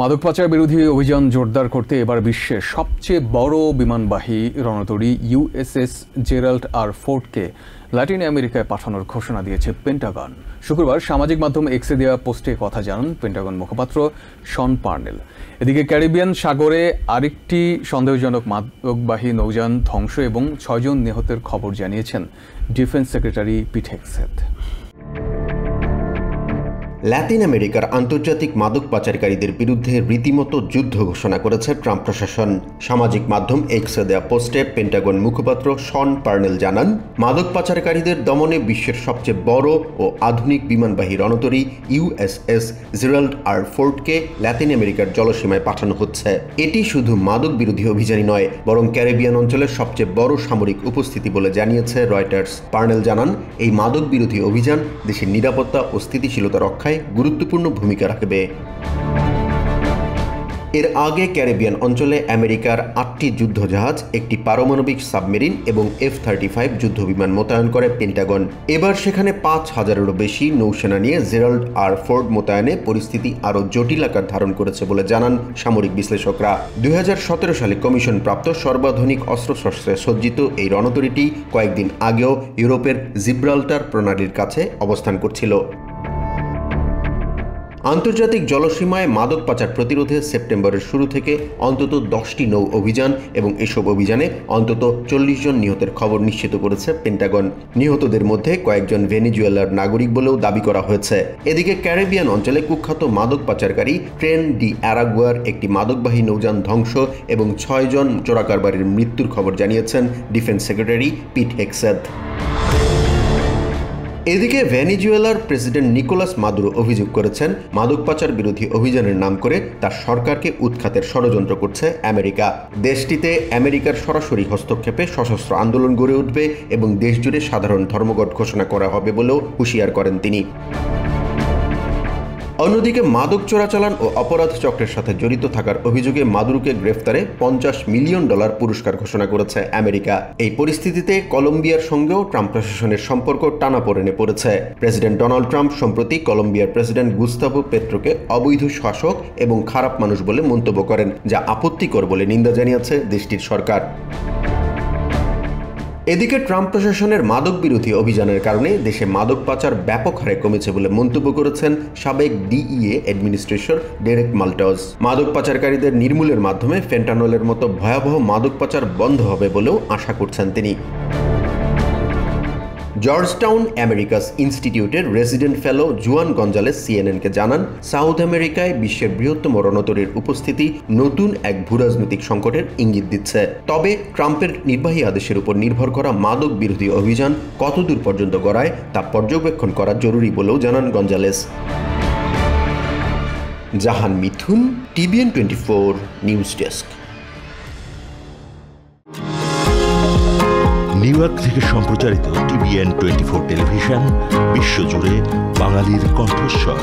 মাদক পাচার বিরোধী অভিযান জোরদার করতে এবার বিশ্বের সবচেয়ে বড় বিমানবাহী রণতরী ইউএসএস জেরাল্ড আর ফোর্ডকে ল্যাটিন আমেরিকায় পাঠানোর ঘোষণা দিয়েছে পেন্টাগন। শুক্রবার সামাজিক মাধ্যম এক্সে দেওয়া পোস্টে কথা জানান পেন্টাগন মুখপাত্র শন পার্নেল। এদিকে ক্যারিবিয়ান সাগরে আরেকটি সন্দেহজনক মাদকবাহী নৌযান ধ্বংস এবং ৬ জন নিহতের খবর জানিয়েছেন ডিফেন্স সেক্রেটারি পিট হেগসেথ। ল্যাটিন আমেরিকার আন্তর্জাতিক মাদক পাচারকারীদের বিরুদ্ধে রীতিমতো যুদ্ধ ঘোষণা করেছে ট্রাম্প প্রশাসন। সামাজিক মাধ্যম এক্সে দেয়া পোস্টে পেন্টাগন মুখপাত্র শন পার্নেল জানান, মাদক পাচারকারীদের দমনে বিশ্বের সবচেয়ে বড় ও আধুনিক বিমানবাহী রণতরী ইউএসএস জেরাল্ড আর ফোর্ডকে ল্যাটিন আমেরিকার জলসীমায় পাঠানো হচ্ছে। এটি শুধু মাদক বিরোধী অভিযানই নয়, বরং ক্যারিবিয়ান অঞ্চলের সবচেয়ে বড় সামরিক উপস্থিতি বলে জানিয়েছে রয়টার্স। পার্নেল জানান, এই মাদক বিরোধী অভিযান দেশের নিরাপত্তা ও স্থিতিশীলতা রক্ষায় গুরুত্বপূর্ণ ভূমিকা রাখবে। এর আগে ক্যারিবিয়ান অঞ্চলে আমেরিকার ৮টি যুদ্ধজাহাজ, একটি পারমাণবিক সাবমেরিন এবং F-35 যুদ্ধবিমান মোতায়েন করে পেন্টাগন। এবার সেখানে ৫,০০০-এরও বেশি নৌসেনা নিয়ে জেরাল্ড আর ফোর্ড মোতায়েনে পরিস্থিতি আরও জটিল আকার ধারণ করেছে বলে জানান সামরিক বিশ্লেষকরা। ২০১৭ সালে কমিশন প্রাপ্ত সর্বাধুনিক অস্ত্রশস্ত্রে সজ্জিত এই রণতরীটি কয়েকদিন আগেও ইউরোপের জিব্রাল্টার প্রণালীর কাছে অবস্থান করছিল। আন্তর্জাতিক জলসীমায় মাদক পাচার প্রতিরোধে সেপ্টেম্বরের শুরু থেকে অন্তত ১০টি নৌ অভিযান এবং এসব অভিযানে অন্তত ৪০ জন নিহতের খবর নিশ্চিত করেছে পেন্টাগন। নিহতদের মধ্যে কয়েকজন ভেনেজুয়েলার নাগরিক বলেও দাবি করা হয়েছে। এদিকে ক্যারিবিয়ান অঞ্চলে কুখ্যাত মাদক পাচারকারী ট্রেন ডি আরাগুয়ার একটি মাদকবাহী নৌযান ধ্বংস এবং ৬ জন চোরাকারবারির মৃত্যুর খবর জানিয়েছেন ডিফেন্স সেক্রেটারি পিট হেগসেথ। এদিকে ভেনেজুয়েলার প্রেসিডেন্ট নিকোলাস মাদুরো অভিযোগ করেছেন, মাদক পাচার বিরোধী অভিযানের নাম করে তার সরকারকে উৎখাতের ষড়যন্ত্র করছে আমেরিকা। দেশটিতে আমেরিকার সরাসরি হস্তক্ষেপে সশস্ত্র আন্দোলন গড়ে উঠবে এবং দেশজুড়ে সাধারণ ধর্মঘট ঘোষণা করা হবে বলেও হুঁশিয়ার করেন তিনি। অন্যদিকে মাদক চোরাচালান ও অপরাধ চক্রের সাথে জড়িত থাকার অভিযোগে মাদুরোকে গ্রেফতারে $৫০ মিলিয়ন পুরস্কার ঘোষণা করেছে আমেরিকা। এই পরিস্থিতিতে কলম্বিয়ার সঙ্গেও ট্রাম্প প্রশাসনের সম্পর্ক টানাপোড়েনে পড়েছে। প্রেসিডেন্ট ডোনাল্ড ট্রাম্প সম্প্রতি কলম্বিয়ার প্রেসিডেন্ট গুস্তাভো পেট্রোকে অবৈধ শাসক এবং খারাপ মানুষ বলে মন্তব্য করেন, যা আপত্তিকর বলে নিন্দা জানিয়েছে দেশটির সরকার। এদিকে ট্রাম্প প্রশাসনের মাদক বিরোধী অভিযানের কারণে দেশে মাদক পাচার ব্যাপক হারে কমেছে বলে মন্তব্য করেছেন সাবেক ডিইএ অ্যাডমিনিস্ট্রেটর ডেরেক মাল্টজ। মাদক পাচারকারীদের নির্মূলের মাধ্যমে ফেন্টানলের মতো ভয়াবহ মাদক পাচার বন্ধ হবে বলেও আশা করছেন তিনি। জর্জটাউন আমেরিকাস ইনস্টিটিউটের রেসিডেন্ট ফেলো জুয়ান গঞ্জালেস সিএনএনকে জানান, সাউথ আমেরিকায় বিশ্বের বৃহত্তম রণতরীর উপস্থিতি নতুন এক ভূরাজনৈতিক সংকটের ইঙ্গিত দিচ্ছে। তবে ট্রাম্পের নির্বাহী আদেশের উপর নির্ভর করা মাদক বিরোধী অভিযান কতদূর পর্যন্ত গড়ায় তা পর্যবেক্ষণ করা জরুরি বলেও জানান গঞ্জালেস। জাহান মিথুন, TVN 24 news desk. New York থেকে সম্প্রচারিত TVN 24 টেলিভিশন বিশ্বজুড়ে বাঙালির কণ্ঠস্বর।